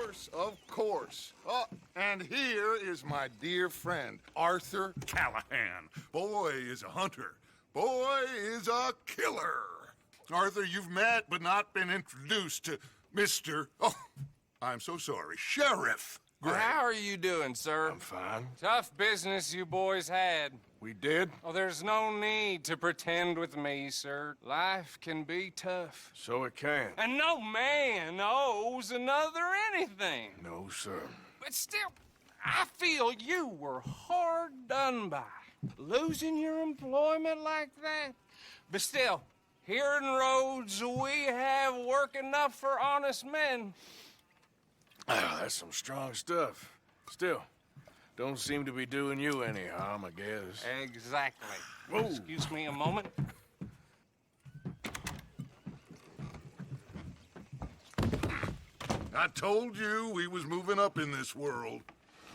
course, of course. Oh, and here is my dear friend, Arthur Callahan. Boy is a hunter. Boy is a killer. Arthur, you've met but not been introduced to Mr. Oh, I'm so sorry, Sheriff Gray. How are you doing, sir? I'm fine. Tough business you boys had. We did? Oh, there's no need to pretend with me, sir. Life can be tough. So it can. And no man owes another anything. No, sir. But still, I feel you were hard done by. Losing your employment like that. But still, here in Rhodes, we have work enough for honest men. Ah, that's some strong stuff. Still, don't seem to be doing you any harm, I guess. Exactly. Whoa. Excuse me a moment. I told you we was moving up in this world.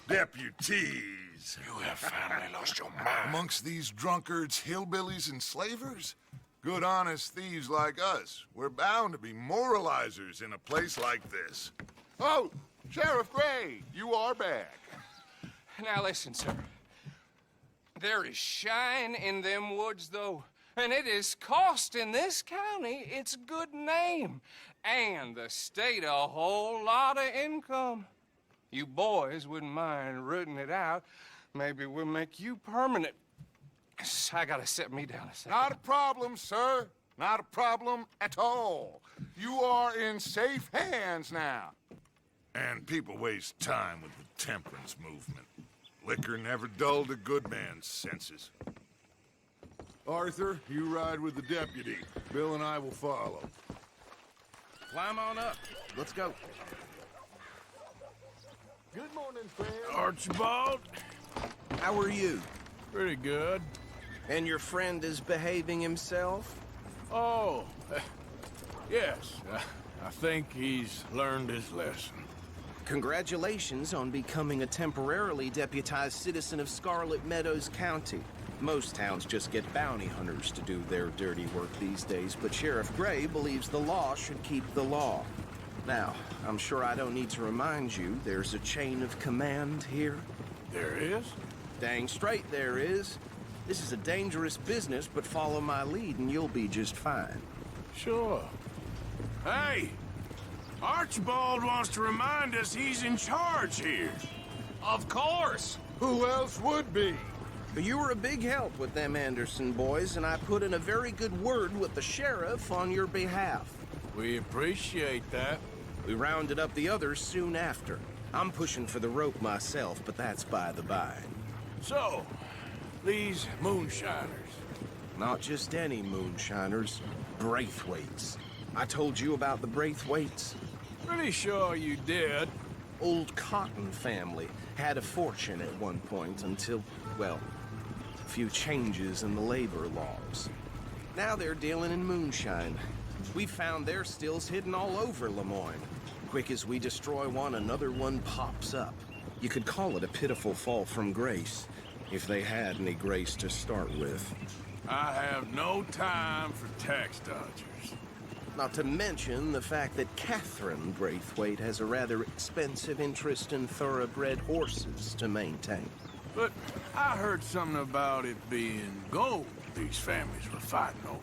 Deputies. You have finally lost your mind. Amongst these drunkards, hillbillies, and slavers? Good honest thieves like us. We're bound to be moralizers in a place like this. Oh, Sheriff Gray, you are back. Now listen, sir. There is shine in them woods, though. And it is costing this county its good name. And the state a whole lot of income. You boys wouldn't mind rooting it out. Maybe we'll make you permanent. I gotta set me down a second. Not a problem, sir. Not a problem at all. You are in safe hands now. And people waste time with the temperance movement. Liquor never dulled a good man's senses. Arthur, you ride with the deputy. Bill and I will follow. Climb on up. Let's go. Good morning, friend. Archibald? How are you? Pretty good. And your friend is behaving himself? Oh, yes. I think he's learned his lesson. Congratulations on becoming a temporarily deputized citizen of Scarlet Meadows County. Most towns just get bounty hunters to do their dirty work these days, but Sheriff Gray believes the law should keep the law. Now, I'm sure I don't need to remind you, there's a chain of command here. There is? Dang straight there is. This is a dangerous business, but follow my lead and you'll be just fine. Sure. Hey! Archibald wants to remind us he's in charge here. Of course. Who else would be? You were a big help with them Anderson boys, and I put in a very good word with the sheriff on your behalf. We appreciate that. We rounded up the others soon after. I'm pushing for the rope myself, but that's by the by. So, these moonshiners. Not just any moonshiners, Braithwaites. I told you about the Braithwaites? Pretty sure you did. Old Cotton family had a fortune at one point until, well, a few changes in the labor laws. Now they're dealing in moonshine. We found their stills hidden all over Lemoyne. Quick as we destroy one, another one pops up. You could call it a pitiful fall from grace, if they had any grace to start with. I have no time for tax dodgers. Not to mention the fact that Catherine Braithwaite has a rather expensive interest in thoroughbred horses to maintain. But I heard something about it being gold these families were fighting over.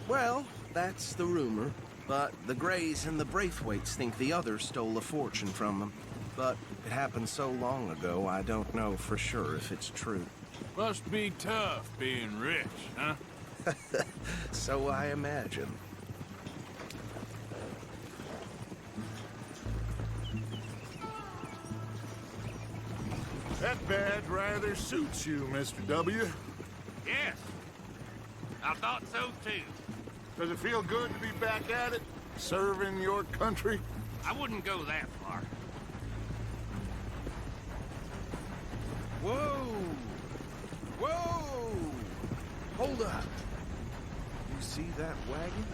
Well, that's the rumor. But the Grays and the Braithwaites think the others stole a fortune from them. But it happened so long ago, I don't know for sure if it's true. Must be tough being rich, huh? So I imagine. That badge rather suits you, Mr. W. Yes, I thought so too. Does it feel good to be back at it? Serving your country? I wouldn't go that far. Whoa! Whoa! Hold up. You see that wagon?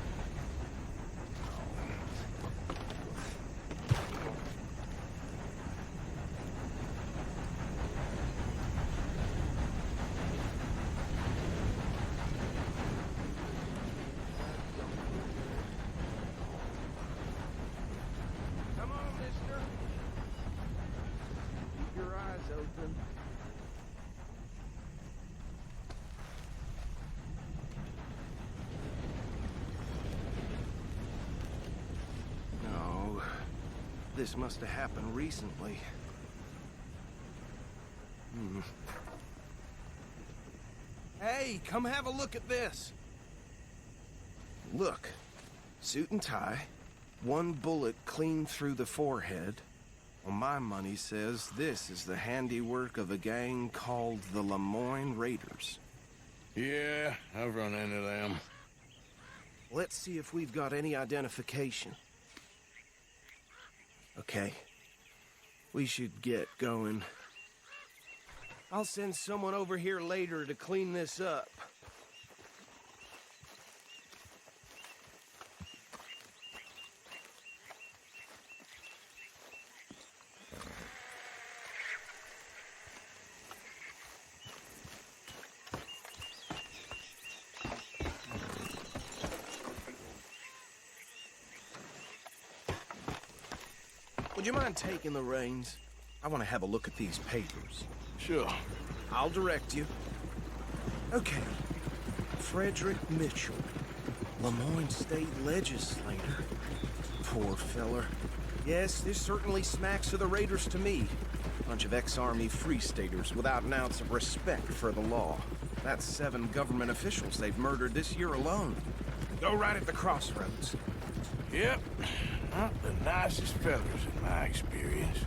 Come on, mister. coming. No, this must have happened recently. Hey, come have a look at this. Look, suit and tie, one bullet clean through the forehead. Well, my money says this is the handiwork of a gang called the Lemoyne Raiders. Yeah, I've run into them. Let's see if we've got any identification. Okay, we should get going. I'll send someone over here later to clean this up. Would you mind taking the reins? I want to have a look at these papers. Sure. I'll direct you. Okay. Frederick Mitchell, Lemoyne State Legislator. Poor feller. Yes, this certainly smacks of the Raiders to me. Bunch of ex-Army Free Staters without an ounce of respect for the law. That's 7 government officials they've murdered this year alone. Go right at the crossroads. Yep. Not the nicest fellas in my experience.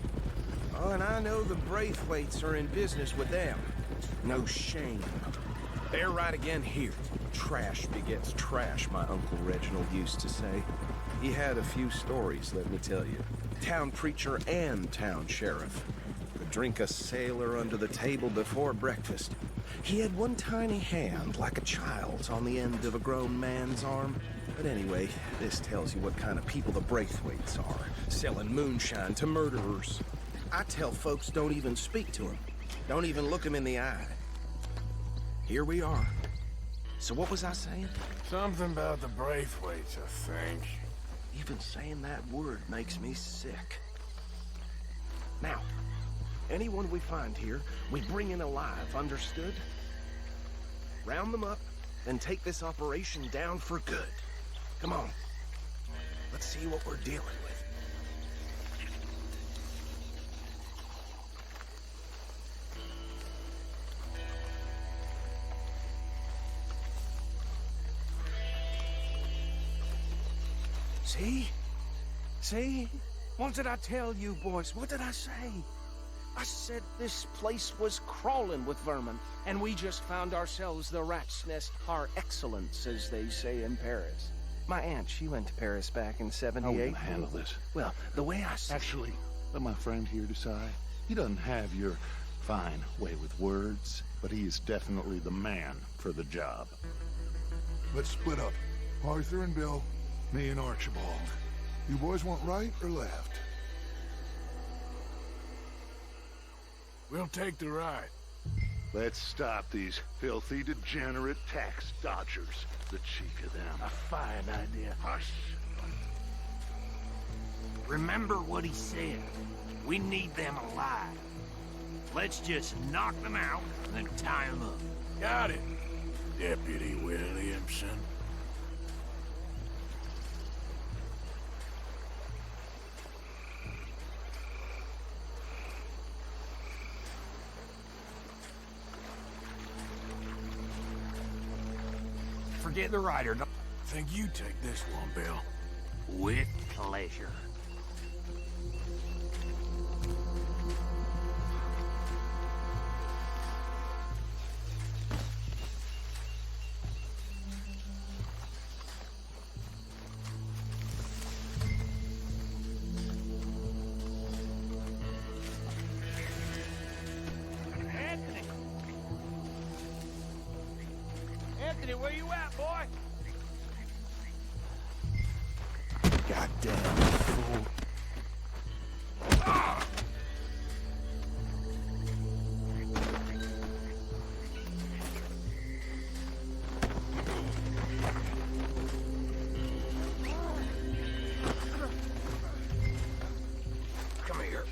Oh, and I know the Braithwaites are in business with them. No shame. They're right again here. Trash begets trash, my Uncle Reginald used to say. He had a few stories, let me tell you. Town preacher and town sheriff. Could drink a sailor under the table before breakfast. He had one tiny hand, like a child's, on the end of a grown man's arm. But anyway, this tells you what kind of people the Braithwaites are. Selling moonshine to murderers. I tell folks don't even speak to him. Don't even look him in the eye. Here we are. So what was I saying? Something about the Braithwaites, I think. Even saying that word makes me sick. Now, anyone we find here, we bring in alive, understood? Round them up, and take this operation down for good. Come on. Let's see what we're dealing with. See? See? What did I tell you, boys? What did I say? I said this place was crawling with vermin, and we just found ourselves the rat's nest par excellence, as they say in Paris. My aunt, she went to Paris back in '78. How are we gonna handle this? Well, the way I see Actually, let my friend here decide. He doesn't have your fine way with words, but he is definitely the man for the job. Let's split up. Arthur and Bill, me and Archibald. You boys want right or left? We'll take the right. Let's stop these filthy, degenerate tax dodgers. The cheek of them. A fine idea. Hush! Remember what he said. We need them alive. Let's just knock them out and then tie them up. Got it, Deputy Williamson. Forget the rider. Think you take this one, Bill. With pleasure. Anthony! Anthony, where you at, boy? Goddamn fool. Come here.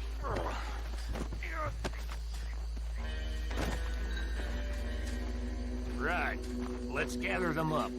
Let's gather them up.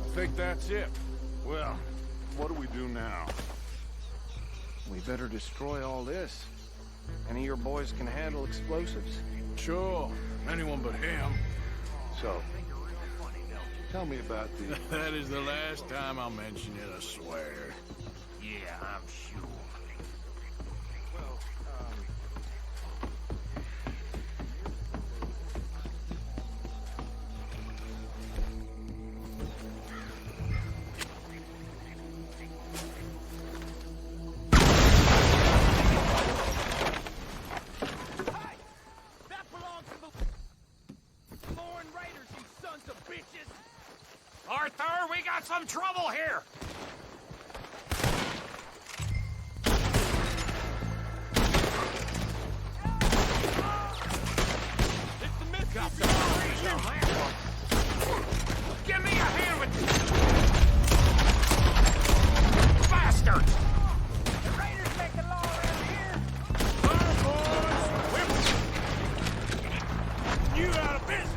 I think that's it. Well, what do we do now? We better destroy all this. Any of your boys can handle explosives? Sure, anyone but him. So, tell me about the... That is the last time I'll mention it, I swear. Yeah, I'm sure. Arthur, we got some trouble here! It's the Mississippi region! Give me a hand with this! Bastards! The Raiders make the law around here! Come on, boys! You out of business!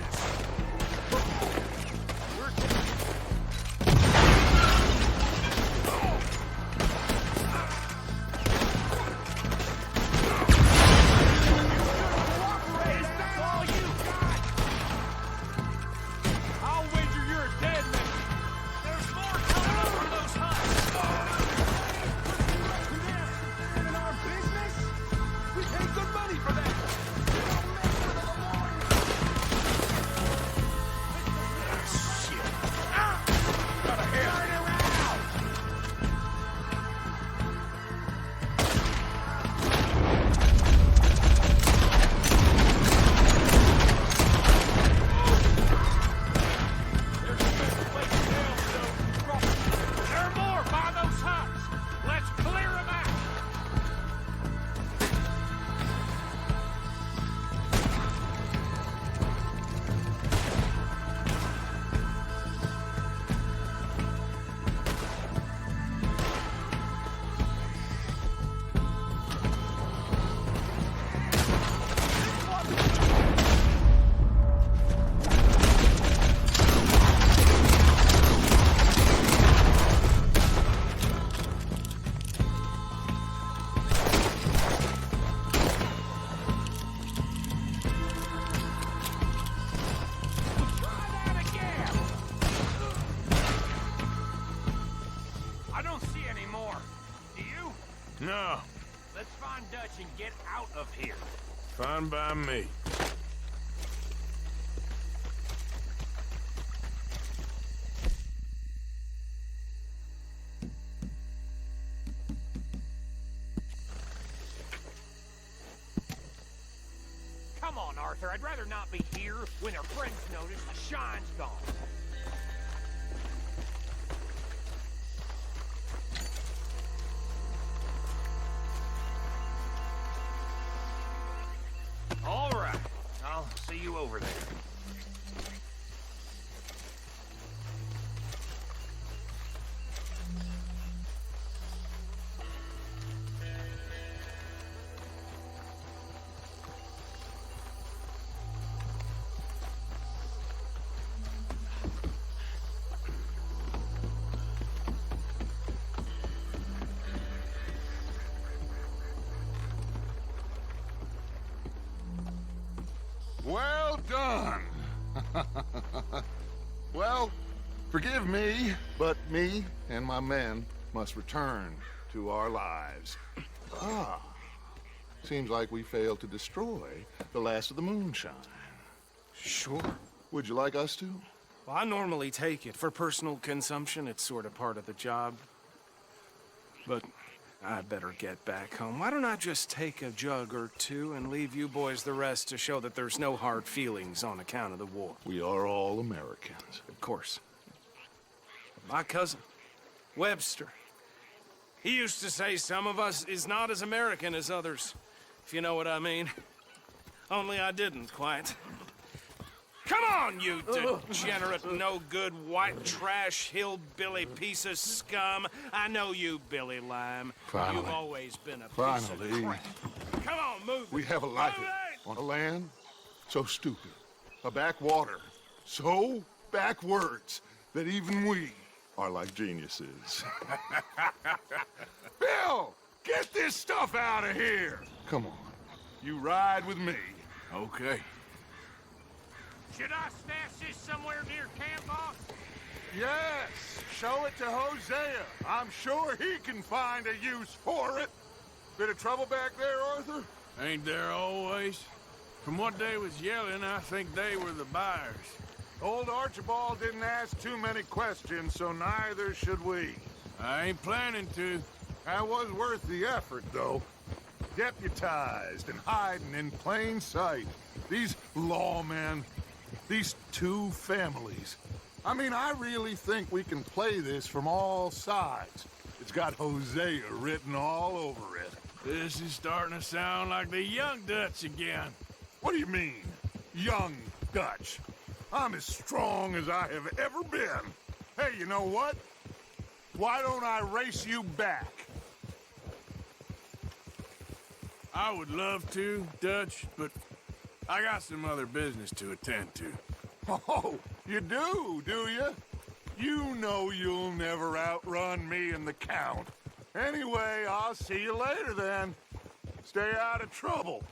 No, Let's find Dutch and get out of here. fine by me. Come on, Arthur. I'd rather not be here when their friends notice the shine's gone. All right. I'll see you over there. Well done. Well, forgive me, but me and my men must return to our lives. Ah, seems like we failed to destroy the last of the moonshine. Sure. Would you like us to? Well, I normally take it. For personal consumption, it's sort of part of the job. But I'd better get back home. Why don't I just take a jug or two and leave you boys the rest to show that there's no hard feelings on account of the war? We are all Americans. Of course. My cousin, Webster. He used to say some of us is not as American as others, if you know what I mean. Only I didn't quite. Come on, you degenerate, no-good, white trash, hillbilly piece of scum. I know you, Billy Lime. Finally. You've always been a piece Finally. of crap. Come on, move We it. have a life Move it! on a land so stupid, a backwater so backwards that even we are like geniuses. Bill, get this stuff out of here! Come on, you ride with me. Okay. Should I stash this somewhere near camp, boss? Yes, show it to Hosea. I'm sure he can find a use for it. Bit of trouble back there, Arthur? Ain't there always? From what they was yelling, I think they were the buyers. Old Archibald didn't ask too many questions, so neither should we. I ain't planning to. That was worth the effort, though. Deputized and hiding in plain sight. These lawmen, these two families. I mean, I really think we can play this from all sides. It's got Hosea written all over it. This is starting to sound like the Young Dutch again. What do you mean, young Dutch? I'm as strong as I have ever been. Hey, you know what? Why don't I race you back? I would love to, Dutch, but I got some other business to attend to. Oh, you do you? You know you'll never outrun me and the Count. Anyway, I'll see you later then. Stay out of trouble.